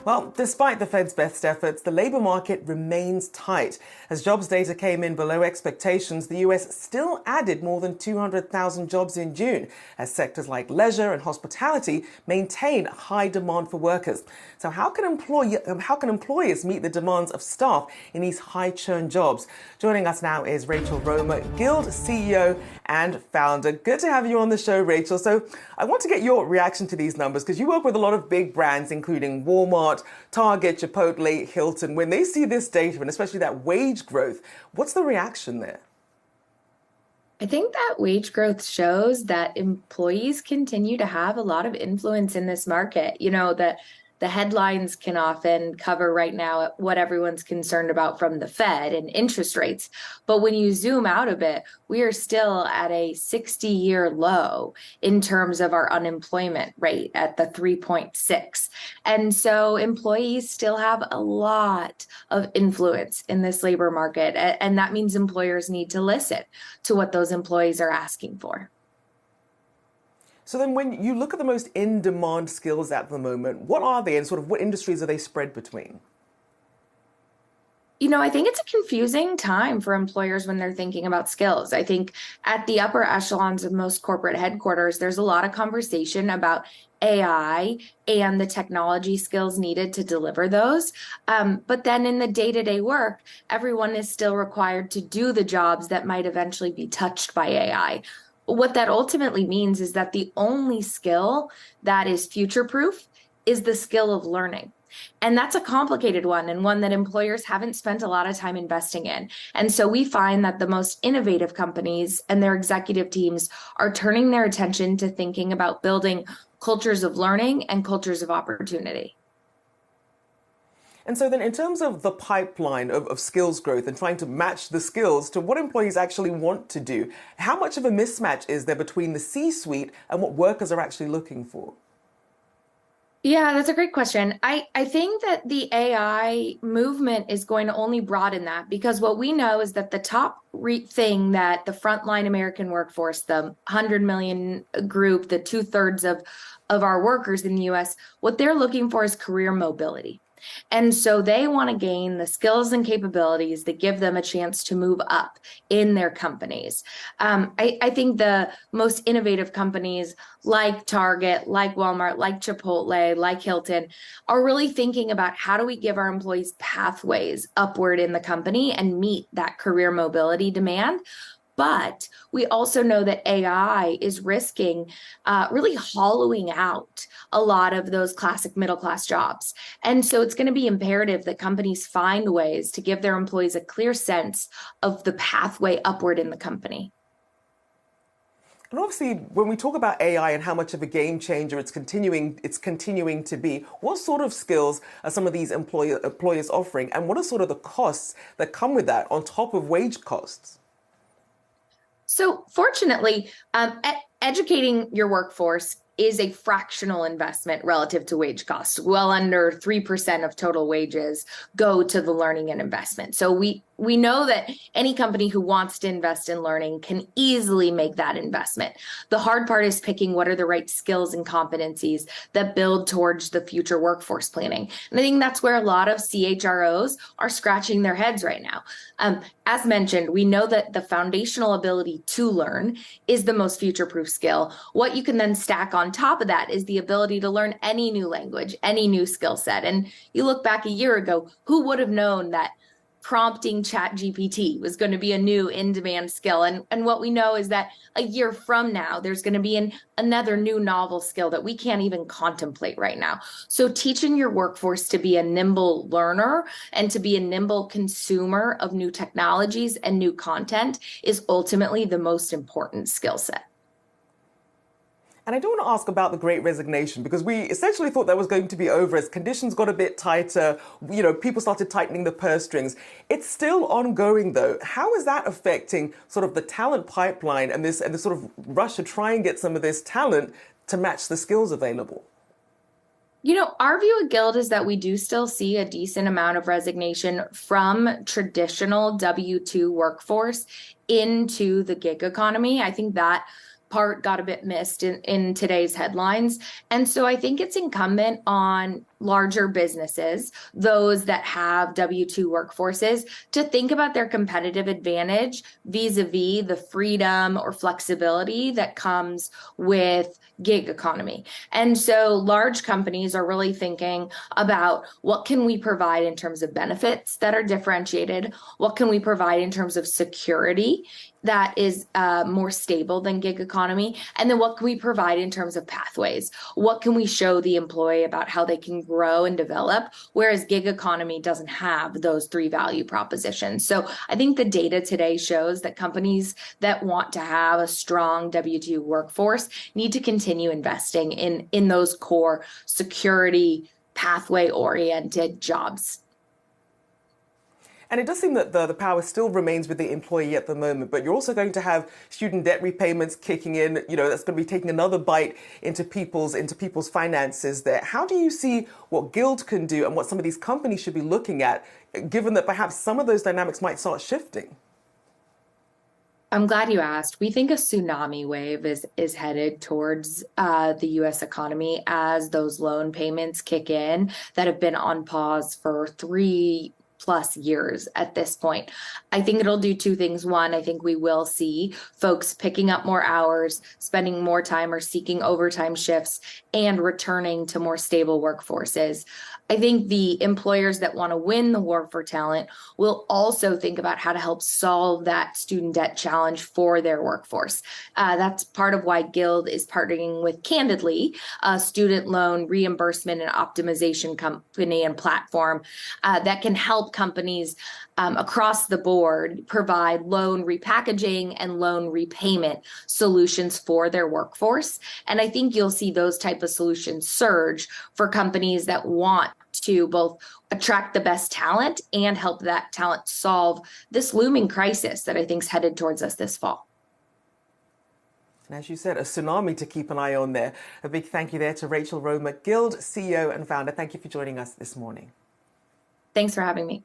Well, despite the Fed's best efforts, the labor market remains tight. As jobs data came in below expectations, the US still added more than 200,000 jobs in June, as sectors like leisure and hospitality maintain high demand for workers. So how can employers meet the demands of staff in these high churn jobs? Joining us now is Rachel Romer, Guild CEO and founder. Good to have you on the show, Rachel. So I want to get your reaction to these numbers because you work with a lot of big brands, including Walmart, Target, Chipotle, Hilton. When they see this data, and especially that wage growth, what's the reaction there? I think that wage growth shows that employees continue to have a lot of influence in this market. The headlines can often cover right now what everyone's concerned about from the Fed and interest rates. But when you zoom out a bit, we are still at a 60-year low in terms of our unemployment rate at the 3.6. And so employees still have a lot of influence in this labor market. And that means employers need to listen to what those employees are asking for. So then when you look at the most in-demand skills at the moment, what are they and sort of what industries are they spread between? I think it's a confusing time for employers when they're thinking about skills. I think at the upper echelons of most corporate headquarters, there's a lot of conversation about AI and the technology skills needed to deliver those. But then in the day-to-day work, everyone is still required to do the jobs that might eventually be touched by AI. What that ultimately means is that the only skill that is future-proof is the skill of learning. And that's a complicated one and one that employers haven't spent a lot of time investing in. And so we find that the most innovative companies and their executive teams are turning their attention to thinking about building cultures of learning and cultures of opportunity. And so then in terms of the pipeline of skills growth and trying to match the skills to what employees actually want to do, how much of a mismatch is there between the C-suite and what workers are actually looking for? Yeah, that's a great question. I think that the AI movement is going to only broaden that because what we know is that the top thing that the frontline American workforce, the 100 million group, the 2/3 of our workers in the US, what they're looking for is career mobility. And so they want to gain the skills and capabilities that give them a chance to move up in their companies. I think the most innovative companies like Target, like Walmart, like Chipotle, like Hilton are really thinking about how do we give our employees pathways upward in the company and meet that career mobility demand. But we also know that AI is risking really hollowing out a lot of those classic middle class jobs. And so it's going to be imperative that companies find ways to give their employees a clear sense of the pathway upward in the company. And obviously, when we talk about AI and how much of a game changer it's continuing to be, what sort of skills are some of these employers offering? And what are sort of the costs that come with that on top of wage costs? So fortunately, educating your workforce is a fractional investment relative to wage costs. Well under 3% of total wages go to the learning and investment. So we know that any company who wants to invest in learning can easily make that investment. The hard part is picking what are the right skills and competencies that build towards the future workforce planning. And I think that's where a lot of CHROs are scratching their heads right now. As mentioned, we know that the foundational ability to learn is the most future-proof skill. What you can then stack on top of that is the ability to learn any new language, any new skill set. And you look back a year ago, who would have known that prompting ChatGPT was going to be a new in-demand skill? And what we know is that a year from now, there's going to be another new novel skill that we can't even contemplate right now. So teaching your workforce to be a nimble learner and to be a nimble consumer of new technologies and new content is ultimately the most important skill set. And I do want to ask about the Great Resignation, because we essentially thought that was going to be over as conditions got a bit tighter, people started tightening the purse strings. It's still ongoing, though. How is that affecting sort of the talent pipeline and this sort of rush to try and get some of this talent to match the skills available? Our view at Guild is that we do still see a decent amount of resignation from traditional W-2 workforce into the gig economy. I think that part got a bit missed in today's headlines. And so I think it's incumbent on larger businesses, those that have W-2 workforces, to think about their competitive advantage vis-a-vis the freedom or flexibility that comes with gig economy. And so large companies are really thinking about what can we provide in terms of benefits that are differentiated, what can we provide in terms of security that is more stable than gig economy, and then what can we provide in terms of pathways? What can we show the employee about how they can grow and develop, whereas gig economy doesn't have those three value propositions. So I think the data today shows that companies that want to have a strong W-2 workforce need to continue investing in those core security pathway-oriented jobs. And it does seem that the power still remains with the employee at the moment, but you're also going to have student debt repayments kicking in. You know, that's going to be taking another bite into people's finances there. How do you see what Guild can do and what some of these companies should be looking at, given that perhaps some of those dynamics might start shifting? I'm glad you asked. We think a tsunami wave is headed towards the U.S. economy as those loan payments kick in that have been on pause for 3+ years at this point. I think it'll do two things. One, I think we will see folks picking up more hours, spending more time or seeking overtime shifts, and returning to more stable workforces. I think the employers that want to win the war for talent will also think about how to help solve that student debt challenge for their workforce. That's part of why Guild is partnering with Candidly, a student loan reimbursement and optimization company and platform that can help companies across the board provide loan repackaging and loan repayment solutions for their workforce. And I think you'll see those type of solutions surge for companies that want to both attract the best talent and help that talent solve this looming crisis that I think is headed towards us this fall. And as you said, a tsunami to keep an eye on there. A big thank you there to Rachel Romer, Guild CEO and founder. Thank you for joining us this morning. Thanks for having me.